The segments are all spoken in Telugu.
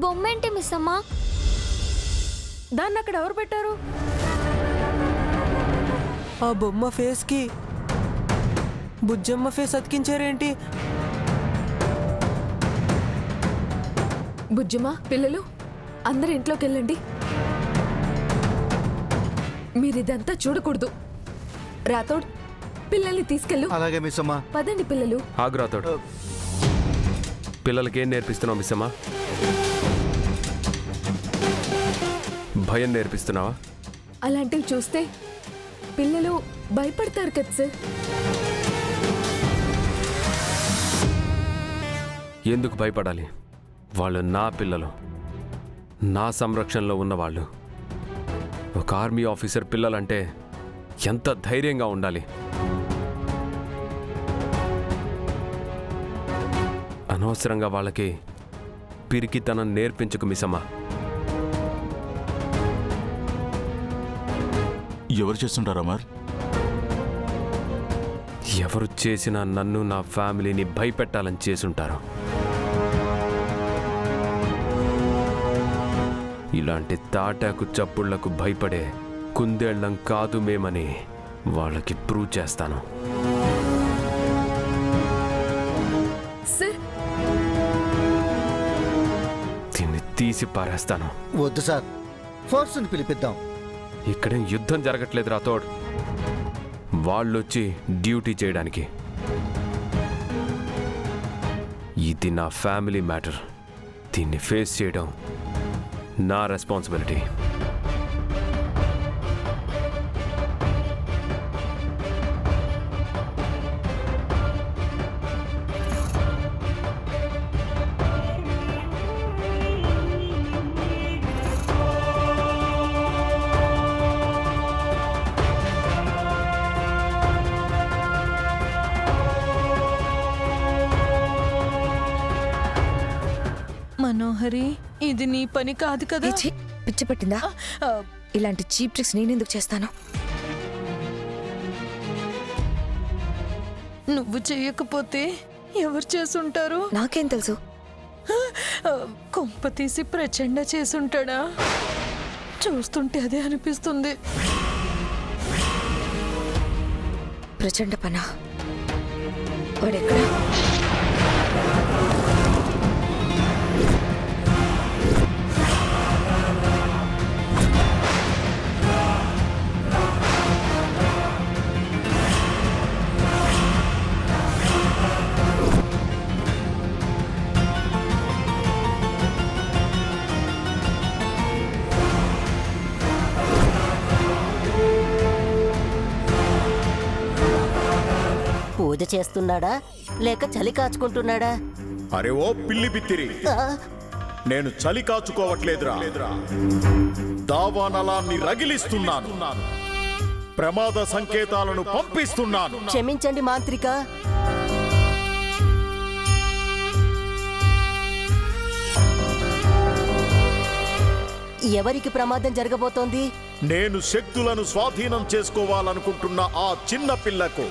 బొమ్మేంటి మిస్ అమ్మా? దాన్ని అక్కడ ఎవరు పెట్టారు? ఆ బొమ్మ ఫేస్కి బుజ్జమ్మ ఫేస్ అతికించారేంటి? బుజ్జమ్మ, పిల్లలు అందరు ఇంట్లోకి వెళ్ళండి. మీరిదంతా చూడకూడదు. రాథోడ్, పిల్లల్ని తీసుకెళ్ళు. అలాగే మిస్ అమ్మా. పదండి పిల్లలు. ఆగు రాథోడ్. పిల్లలకి ఏం నేర్పిస్తున్నావు మిస్ అమ్మా? భయం నేర్పిస్తున్నావా? అలాంటివి చూస్తే పిల్లలు భయపడతారు కదా సార్. ఎందుకు భయపడాలి? వాళ్ళు నా పిల్లలు, నా సంరక్షణలో ఉన్నవాళ్ళు. ఒక ఆర్మీ ఆఫీసర్ పిల్లలంటే ఎంత ధైర్యంగా ఉండాలి. అనవసరంగా వాళ్ళకి పిరికితనం నేర్పించుకు మిసమ్మా. ఎవరు చేస్తుంటారా అమర్? ఎవరు చేసినా నన్ను, నా ఫ్యామిలీని భయపెట్టాలని చేసుంటారు. ఇలాంటి తాటాకు చప్పుళ్లకు భయపడే కుందేళ్లం కాదు మేమని వాళ్ళకి ప్రూవ్ చేస్తాను. దీన్ని తీసి పారేస్తాను. వద్దు సార్, ఫోర్స్ని పిలిపిద్దాం. ఇక్కడేం యుద్ధం జరగట్లేదు రాథోడ్. వాళ్ళొచ్చి డ్యూటీ చేయడానికి. ఇది నా ఫ్యామిలీ మ్యాటర్. దీన్ని ఫేస్ చేయడం నా రెస్పాన్సిబిలిటీ. మనోహరి, ఇది నీ పని కాదు కదా. పిచ్చి పట్టిందా? ఇలాంటి చీప్ ట్రిక్స్ నేనెందుకు చేస్తాను? నువ్వు చేయకపోతే ఎవరు చేసుంటారు? నాకేం తెలుసు? కొంప తీసి ప్రచండ చేసుంటాడా? చూస్తుంటే అదే అనిపిస్తుంది. ప్రచండ పనా? వాడెక్కడా? పూజ చేస్తున్నాడా లేక చలి కాచుకుంటున్నాడా? అరే ఓ పిల్లి బిత్తిరి, నేను చలి కాచుకోవట్లేదురా, దావానలాన్ని రగిలిస్తున్నాను, ప్రమాద సంకేతాలను పంపిస్తున్నాను. క్షమించండి మాంత్రిక. ఎవరికి ప్రమాదం జరగబోతోంది? నేను శక్తులను స్వాధీనం చేసుకోవాలనుకుంటున్న ఆ చిన్న పిల్లకు.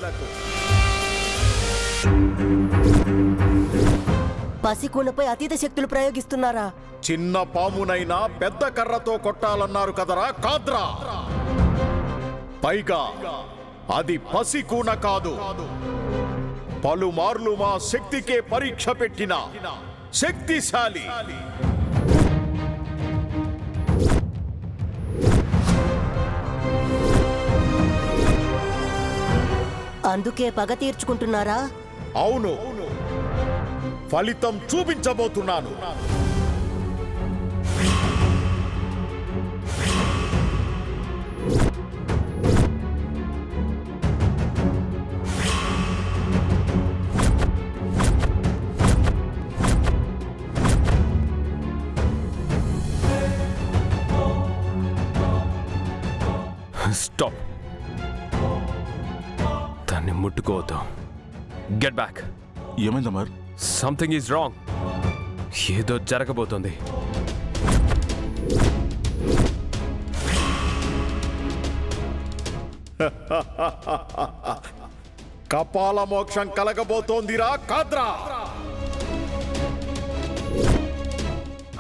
పసికూనపై అతీత శక్తులు ప్రయోగిస్తున్నారా? చిన్న పామునైనా పెద్ద కర్రతో కొట్టాలన్నారు కదరా కాద్రా. పైగా అది పసికూన కాదు, పలుమార్లు మా శక్తికే పరీక్ష పెట్టిన శక్తిశాలి. అందుకే పగ తీర్చుకుంటున్నారా? అవును, ఫలితం చూపించబోతున్నాను. స్టాప్. దాన్ని ముట్టుకోవద్దు. Get back. ఏమైంది అమర్? Something is wrong. ఏదో జరగబోతోంది. కపాల మోక్షం కలగబోతోందిరా కాద్రా.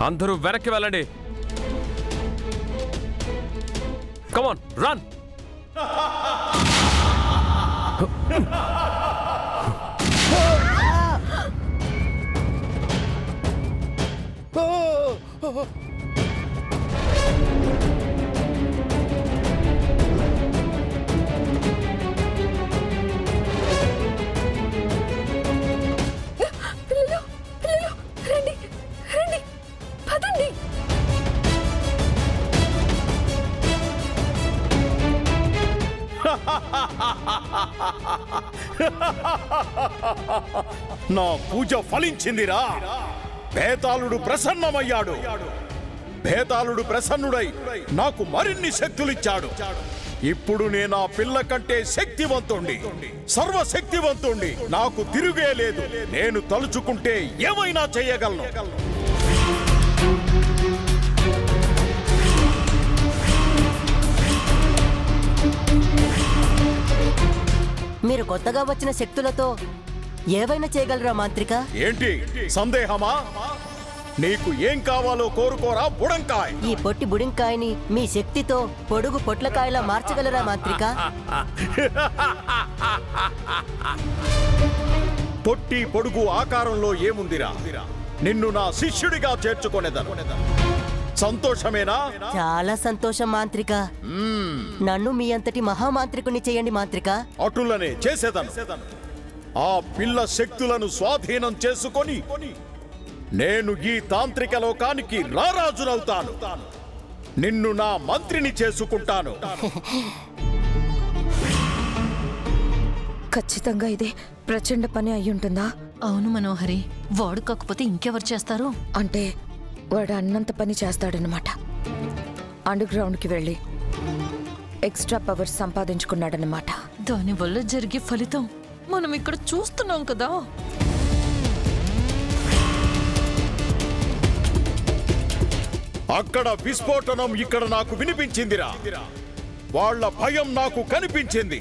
అందరూ వెనక్కి వెళ్ళండి. కమాన్ రన్. పిల్లలు పిల్లలు రండి రండి పదండి. నా పూజ ఫలించిందిరా. భేతాళుడు ప్రసన్నమయ్యాడు. భేతాళుడు ప్రసన్నుడై నాకు మరిన్ని శక్తులిచ్చాడు. ఇప్పుడు నేను ఆ పిల్ల కంటే శక్తివంతుణ్ణి, సర్వశక్తివంతుణ్ణి. నాకు తిరుగే లేదు. నేను తలుచుకుంటే ఏమైనా చేయగలను. మీరు కొత్తగా వచ్చిన శక్తులతో ఏవైనా చేయగలరా మాంత్రిక? ఏంటి సందేహమా? నీకు ఏం కావాలో కోరుకోరా బుడంకాయ్. ఈ పొట్టి బుడింకాయని మీ శక్తితో పొడుగు పొట్లకాయలా మార్చగలరా మాంత్రిక? పొట్టి పొడుగు ఆకారంలో ఏముందిరా? నిన్ను నా శిష్యుడిగా చేర్చుకొనేదను. సంతోషమేనా? చాలా సంతోషం మాంత్రిక. నన్ను మీ అంతటి మహామాంత్రికుని చేయండి మాంత్రిక. అటులనే చేసేదను. ఆ పిల్ల శక్తులను స్వాధీనం చేసుకొని నేను ఈ తాంత్రిక లోకానికి రారాజునవుతాను. నిన్ను నా మంత్రిని చేసుకుంటాను. ఖచ్చితంగా ఇదే ప్రచండ పని అయ్యుంటుందా? అవును మనోహరి, వాడు కాకపోతే ఇంకెవరు చేస్తారు? అంటే వాడు అన్నంత పని చేస్తాడనమాట. అండర్ గ్రౌండ్కి వెళ్ళి ఎక్స్ట్రా పవర్ సంపాదించుకున్నాడనమాట. దానివల్ల జరిగే ఫలితం మనం ఇక్కడ చూస్తున్నాం కదా. అక్కడ విస్ఫోటనం, ఇక్కడ నాకు వినిపించిందిరా. వాళ్ళ భయం నాకు కనిపించింది.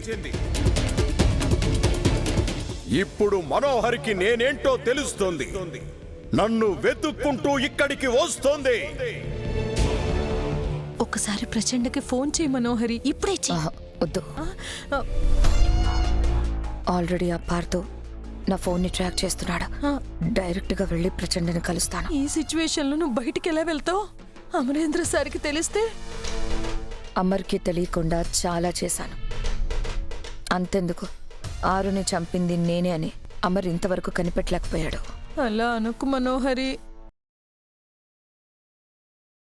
ఇప్పుడు మనోహరికి నేనేంటో తెలుస్తుంది. నన్ను వెతుక్కుంటూ ఇక్కడికి వస్తోంది. ఒకసారి ప్రచండకి ఫోన్ చేయి మనోహరి, ఇప్పుడే చెయ్యి. వద్దు, ఆల్రెడీ ఆ పార్తో నా ఫోన్ని ట్రాక్ చేస్తున్నాడు. డైరెక్ట్గా వెళ్ళి ప్రచండని కలుస్తాను. ఈ సిచ్యువేషన్లో నువ్వు బయటికి ఎలా వెళ్తావు? అమరేంద్ర సార్కి తెలిస్తే? అమర్కి తెలియకుండా చాలా చేశాను. అంతెందుకు, ఆరుని చంపింది నేనే అని అమర్ ఇంతవరకు కనిపెట్టలేకపోయాడు. అలా అనుకు మనోహరి.